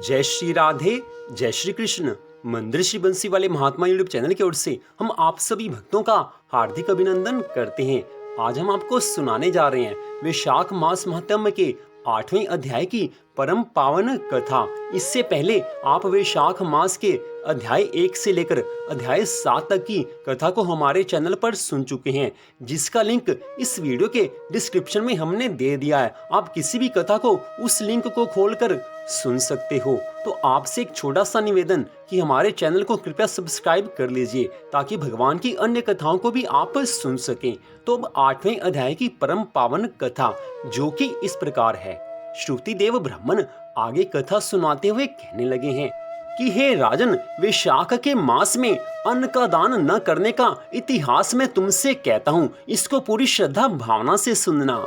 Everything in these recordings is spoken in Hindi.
जय श्री राधे, जय श्री कृष्ण। मंदिर श्री बंसी वाले महात्मा यूट्यूब चैनल की ओर से हम आप सभी भक्तों का हार्दिक अभिनंदन करते हैं। आज हम आपको सुनाने जा रहे हैं वैशाख मास महात्म्य के 8वें अध्याय की परम पावन कथा। इससे पहले आप वैशाख मास के अध्याय 1 से लेकर अध्याय 7 तक की कथा को हमारे चैनल पर सुन चुके हैं, जिसका लिंक इस वीडियो के डिस्क्रिप्शन में हमने दे दिया है। आप किसी भी कथा को उस लिंक को खोलकर सुन सकते हो। तो आपसे एक छोटा सा निवेदन कि हमारे चैनल को कृपया सब्सक्राइब कर लीजिए ताकि भगवान की अन्य कथाओं को भी आप सुन सकें। तो अब 8वें अध्याय की परम पावन कथा जो कि इस प्रकार है। श्रुतिदेव ब्राह्मण आगे कथा सुनाते हुए कहने लगे हैं कि हे राजन, वैशाख के मास में अन्न का दान न करने का इतिहास मैं तुमसे कहता हूँ, इसको पूरी श्रद्धा भावना से सुनना।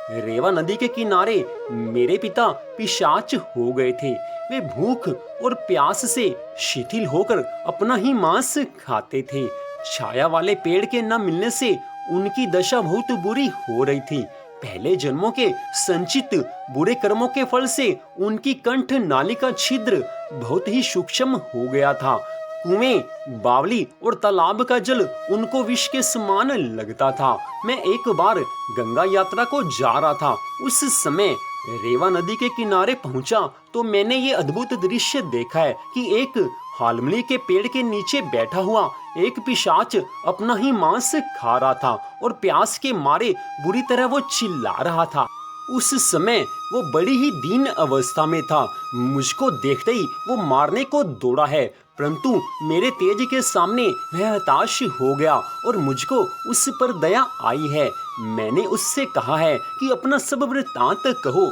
रेवा नदी के किनारे मेरे पिता पिशाच हो गए थे। वे भूख और प्यास से शिथिल होकर अपना ही मांस खाते थे। छाया वाले पेड़ के न मिलने से उनकी दशा बहुत बुरी हो रही थी। पहले जन्मों के संचित बुरे कर्मों के फल से उनकी कंठ नाली का छिद्र बहुत ही सूक्ष्म हो गया था। कुएं, बावली और तालाब का जल उनको विष के समान लगता था। मैं एक बार गंगा यात्रा को जा रहा था। उस समय रेवा नदी के किनारे पहुंचा तो मैंने ये अद्भुत दृश्य देखा है कि एक हालमली के पेड़ के नीचे बैठा हुआ एक पिशाच अपना ही मांस खा रहा था और प्यास के मारे बुरी तरह वो चिल्ला रहा था। उस समय वो बड़ी ही दीन अवस्था में था। मुझको देखते ही वो मारने को दौड़ा है, परंतु मेरे तेज के सामने वह हताश हो गया और मुझको उस पर दया आई है। मैंने उससे कहा है कि अपना सब वृत्तांत कहो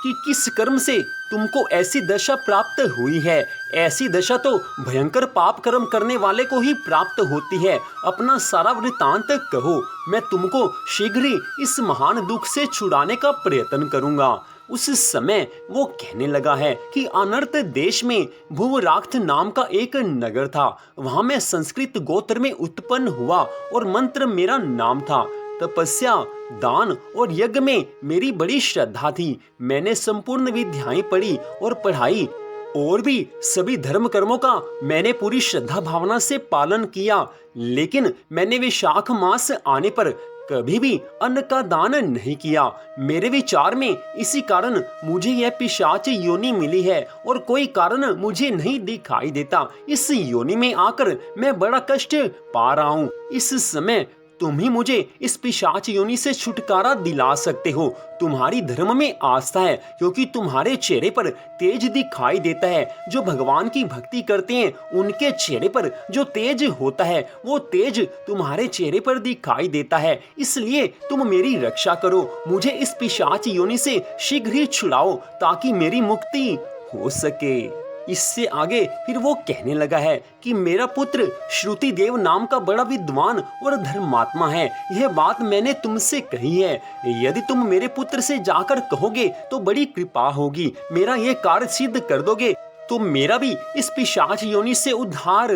कि किस कर्म से तुमको ऐसी दशा प्राप्त हुई है। ऐसी दशा तो भयंकर पाप कर्म करने वाले को ही प्राप्त होती है। अपना सारा वृत्तांत कहो, मैं तुमको शीघ्र ही इस महान दुख से छुड़ाने का प्रयत्न करूंगा। उस समय वो कहने लगा है कि अनर्त देश में भुवराक्त नाम का एक नगर था। वहां मैं संस्कृत गोत्र में उत्पन्न हुआ और मंत्र मेरा नाम था। तपस्या, दान और यज्ञ में मेरी बड़ी श्रद्धा थी। मैंने संपूर्ण विद्याएं पढ़ी और पढ़ाई और भी सभी धर्म कर्मों का मैंने पूरी श्रद्धा भावना से पालन किया। लेकिन मैंने वैशाख मास आने पर कभी भी अन्न का दान नहीं किया। मेरे विचार में इसी कारण मुझे यह पिशाच योनि मिली है और कोई कारण मुझे नहीं दिखाई देता। इस योनि में आकर मैं बड़ा कष्ट पा रहा हूँ। इस समय तुम ही मुझे इस पिशाच योनि से छुटकारा दिला सकते हो। तुम्हारी धर्म में आस्था है क्योंकि तुम्हारे चेहरे पर तेज दिखाई देता है। जो भगवान की भक्ति करते हैं उनके चेहरे पर जो तेज होता है वो तेज तुम्हारे चेहरे पर दिखाई देता है। इसलिए तुम मेरी रक्षा करो, मुझे इस पिशाच योनि से शीघ्र ही छुड़ाओ ताकि मेरी मुक्ति हो सके। इससे आगे फिर वो कहने लगा है कि मेरा पुत्र श्रुतिदेव नाम का बड़ा विद्वान और धर्मात्मा है। यह बात मैंने तुमसे कही है। यदि तुम मेरे पुत्र से जाकर कहोगे तो बड़ी कृपा होगी। मेरा यह कार्य सिद्ध कर दोगे तो मेरा भी इस पिशाच योनि से उद्धार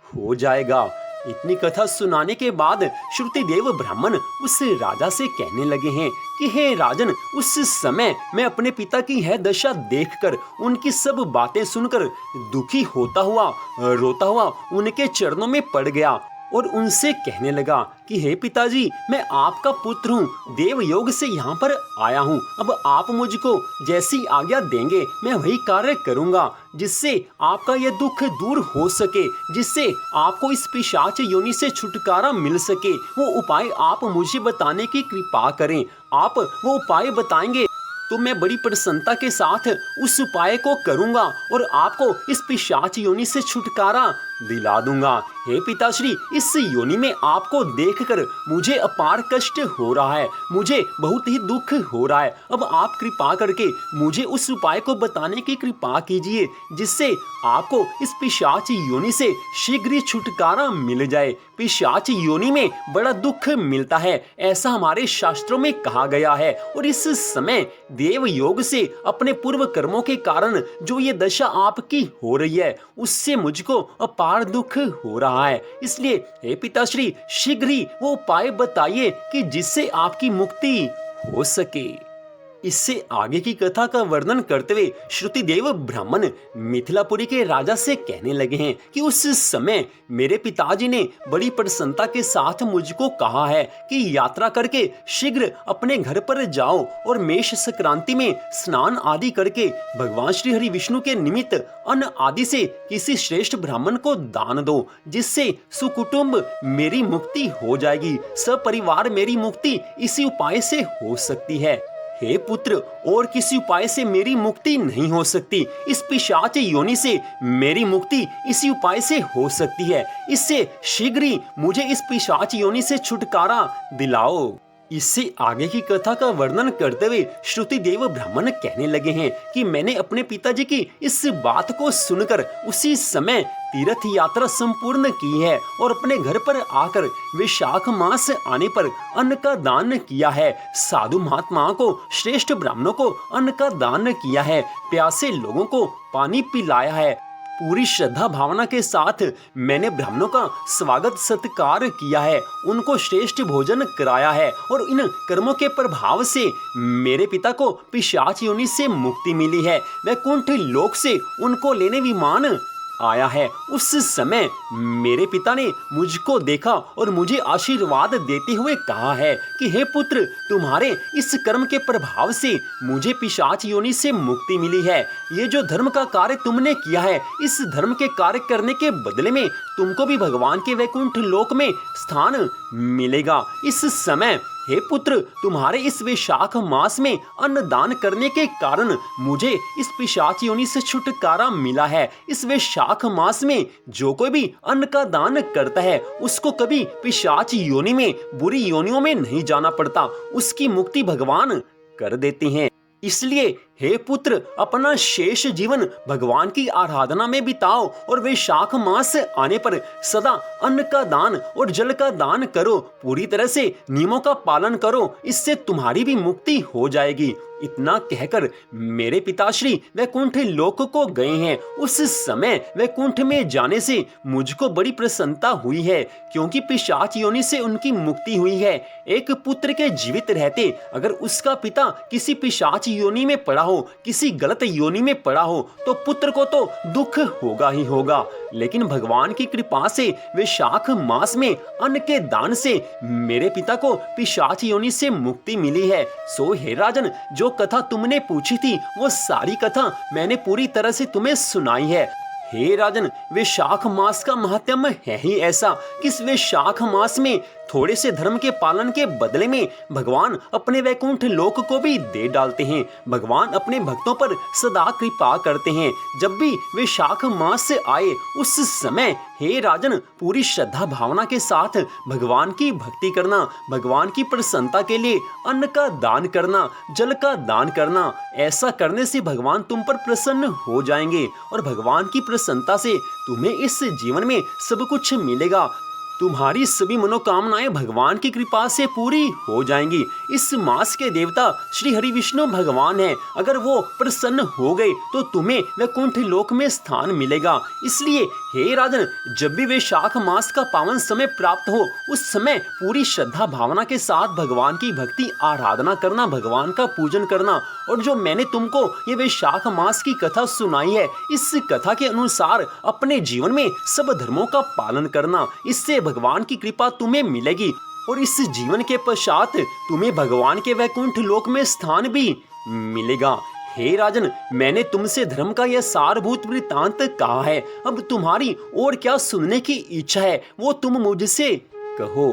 हो जाएगा। इतनी कथा सुनाने के बाद श्रुतिदेव ब्राह्मण उस राजा से कहने लगे हैं कि हे राजन, उस समय मैं अपने पिता की यह दशा देखकर, उनकी सब बातें सुनकर दुखी होता हुआ, रोता हुआ उनके चरणों में पड़ गया और उनसे कहने लगा कि हे पिताजी, मैं आपका पुत्र हूँ, देव योग से यहाँ पर आया हूँ। अब आप मुझको जैसी आज्ञा देंगे मैं वही कार्य करूँगा जिससे आपका यह दुख दूर हो सके, जिससे आपको इस पिशाच योनि से छुटकारा मिल सके। वो उपाय आप मुझे बताने की कृपा करें। आप वो उपाय बताएंगे तो मैं बड़ी प्रसन्नता के साथ उस उपाय को करूंगा और आपको इस पिशाच योनि से छुटकारा दिला दूंगा। हे पिताश्री, इस योनि में आपको देखकर मुझे अपार कष्ट हो रहा है, मुझे बहुत ही दुख हो रहा है। अब आप कृपा करके मुझे उस उपाय को बताने की कृपा कीजिए जिससे आपको इस पिशाच योनि से शीघ्र छुटकारा मिल जाए। पिशाच योनि में बड़ा दुख मिलता है, ऐसा हमारे शास्त्रों में कहा गया है। और इस समय देव योग से अपने पूर्व कर्मों के कारण जो ये दशा आपकी हो रही है उससे मुझको अपार दुख हो रहा है। इसलिए हे पिताश्री, शीघ्र ही वो उपाय बताइए कि जिससे आपकी मुक्ति हो सके। इससे आगे की कथा का वर्णन करते हुए श्रुतिदेव ब्राह्मण मिथिलापुरी के राजा से कहने लगे हैं कि उस समय मेरे पिताजी ने बड़ी प्रसन्नता के साथ मुझको कहा है कि यात्रा करके शीघ्र अपने घर पर जाओ और मेष संक्रांति में स्नान आदि करके भगवान श्री हरि विष्णु के निमित्त अन्न आदि से किसी श्रेष्ठ ब्राह्मण को दान दो, जिससे सुकुटुंब मेरी मुक्ति हो जाएगी, सपरिवार मेरी मुक्ति इसी उपाय से हो सकती है। हे पुत्र, और किसी उपाय से मेरी मुक्ति नहीं हो सकती। इस पिशाच योनि से मेरी मुक्ति इसी उपाय से हो सकती है। इससे शीघ्र ही मुझे इस पिशाच योनि से छुटकारा दिलाओ। इससे आगे की कथा का वर्णन करते हुए श्रुतिदेव ब्राह्मण कहने लगे हैं कि मैंने अपने पिताजी की इस बात को सुनकर उसी समय तीर्थ यात्रा संपूर्ण की है और अपने घर पर आकर वैशाख मास आने पर अन्न का दान किया है। साधु महात्माओं को, श्रेष्ठ ब्राह्मणों को अन्न का दान किया है, प्यासे लोगों को पानी पिलाया है। पूरी श्रद्धा भावना के साथ मैंने ब्राह्मणों का स्वागत सत्कार किया है, उनको श्रेष्ठ भोजन कराया है और इन कर्मों के प्रभाव से मेरे पिता को पिशाच योनि से मुक्ति मिली है। वैकुंठ लोक से उनको लेने विमान आया है। उस समय मेरे पिता ने मुझको देखा और मुझे आशीर्वाद देते हुए कहा है कि हे पुत्र, तुम्हारे इस कर्म के प्रभाव से मुझे पिशाच योनि से मुक्ति मिली है। ये जो धर्म का कार्य तुमने किया है, इस धर्म के कार्य करने के बदले में तुमको भी भगवान के वैकुंठ लोक में स्थान मिलेगा। इस समय हे पुत्र, तुम्हारे इस वैशाख मास में अन्नदान करने के कारण मुझे इस पिशाच योनि से छुटकारा मिला है। इस वैशाख मास में जो कोई भी अन्न का दान करता है उसको कभी पिशाच योनि में, बुरी योनियों में नहीं जाना पड़ता, उसकी मुक्ति भगवान कर देते हैं। इसलिए हे पुत्र, अपना शेष जीवन भगवान की आराधना में बिताओ और वैशाख मास आने पर सदा अन्न का दान और जल का दान करो। पूरी तरह से नियमों का पालन करो, इससे तुम्हारी भी मुक्ति हो जाएगी। इतना कहकर मेरे पिताश्री वैकुंठ लोक को गए हैं। उस समय वैकुंठ में जाने से मुझको बड़ी प्रसन्नता हुई है, क्योंकि पिशाच योनि से उनकी मुक्ति हुई है। एक पुत्र के जीवित रहते अगर उसका पिता किसी पिशाच योनि में पड़ा हो, किसी गलत योनि में पड़ा हो, तो पुत्र को तो दुख होगा ही होगा। लेकिन भगवान की कृपा से वैशाख मास में अन्न के दान से मेरे पिता को पिशाच योनि से मुक्ति मिली है। सो हे राजन, जो कथा तुमने पूछी थी वो सारी कथा मैंने पूरी तरह से तुम्हें सुनाई है। हे राजन, वैशाख मास का महात्म्य है ही ऐसा कि इस वैशाख मास में थोड़े से धर्म के पालन के बदले में भगवान अपने वैकुंठ लोक को भी दे डालते हैं। भगवान अपने भक्तों पर सदा कृपा करते हैं। जब भी वैशाख मास से आए उस समय हे राजन, पूरी श्रद्धा भावना के साथ भगवान की भक्ति करना, भगवान की प्रसन्नता के लिए अन्न का दान करना, जल का दान करना। ऐसा करने से भगवान तुम पर प्रसन्न हो जाएंगे और भगवान की प्रसन्नता से तुम्हें इस जीवन में सब कुछ मिलेगा। तुम्हारी सभी मनोकामनाएं भगवान की कृपा से पूरी हो जाएंगी। इस मास के देवता श्री हरि विष्णु भगवान हैं। अगर वो प्रसन्न हो गए तो तुम्हें वैकुंठ लोक में स्थान मिलेगा। इसलिए हे राजन, जब भी वैशाख मास का पावन समय प्राप्त हो उस समय पूरी श्रद्धा भावना के साथ भगवान की भक्ति आराधना करना, भगवान का पूजन करना। और जो मैंने तुमको ये वैशाख मास की कथा सुनाई है, इस कथा के अनुसार अपने जीवन में सब धर्मों का पालन करना। इससे भगवान की कृपा तुम्हें मिलेगी और इस जीवन के पश्चात तुम्हें भगवान के वैकुंठ लोक में स्थान भी मिलेगा। हे राजन, मैंने तुमसे धर्म का यह सारभूत वृत्तांत कहा है। अब तुम्हारी और क्या सुनने की इच्छा है वो तुम मुझसे कहो।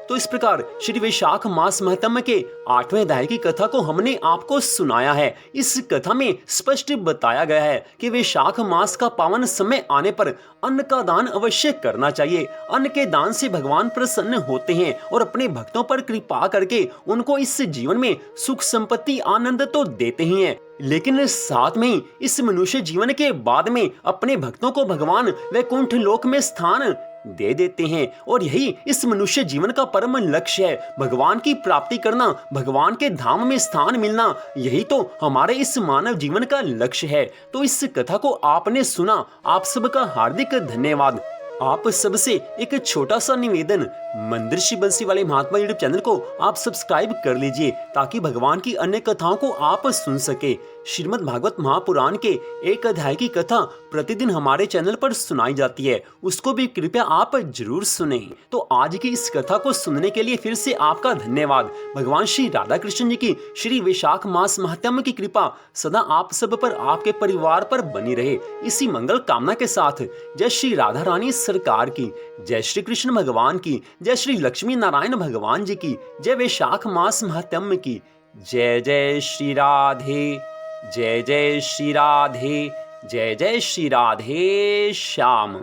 तो इस प्रकार श्री वैशाख मास महात्म्य के 8वें अध्याय की कथा को हमने आपको सुनाया है। इस कथा में स्पष्ट बताया गया है कि वैशाख मास का पावन समय आने पर अन्न का दान अवश्य करना चाहिए। अन्न के दान से भगवान प्रसन्न होते हैं और अपने भक्तों पर कृपा करके उनको इस जीवन में सुख संपत्ति आनंद तो देते ही हैं, लेकिन साथ में ही इस मनुष्य जीवन के बाद में अपने भक्तों को भगवान वैकुंठ लोक में स्थान दे देते हैं। और यही इस मनुष्य जीवन का परम लक्ष्य है, भगवान की प्राप्ति करना, भगवान के धाम में स्थान मिलना। यही तो हमारे इस मानव जीवन का लक्ष्य है। तो इस कथा को आपने सुना, आप सबका हार्दिक धन्यवाद। आप सबसे एक छोटा सा निवेदन, मंदिर श्री बंसी वाले महात्मा यूट्यूब चैनल को आप सब्सक्राइब कर लीजिए ताकि भगवान की अन्य कथाओं को आप सुन सके। श्रीमद् भागवत महापुराण के एक अध्याय की कथा प्रतिदिन हमारे चैनल पर सुनाई जाती है, उसको भी कृपया आप जरूर सुने। तो आज की इस कथा को सुनने के लिए फिर से आपका धन्यवाद। भगवान श्री राधा कृष्ण जी की श्री वैशाख मास महात्म्य की कृपा सदा आप सब पर, आपके परिवार पर बनी रहे, इसी मंगल कामना के साथ जय श्री राधा रानी सरकार की, जय श्री कृष्ण भगवान की, जय श्री लक्ष्मी नारायण भगवान जी की, जय वैशाख मास महात्म्य की। जय जय श्री राधे, जय जय श्री राधे, जय जय श्री राधे श्याम।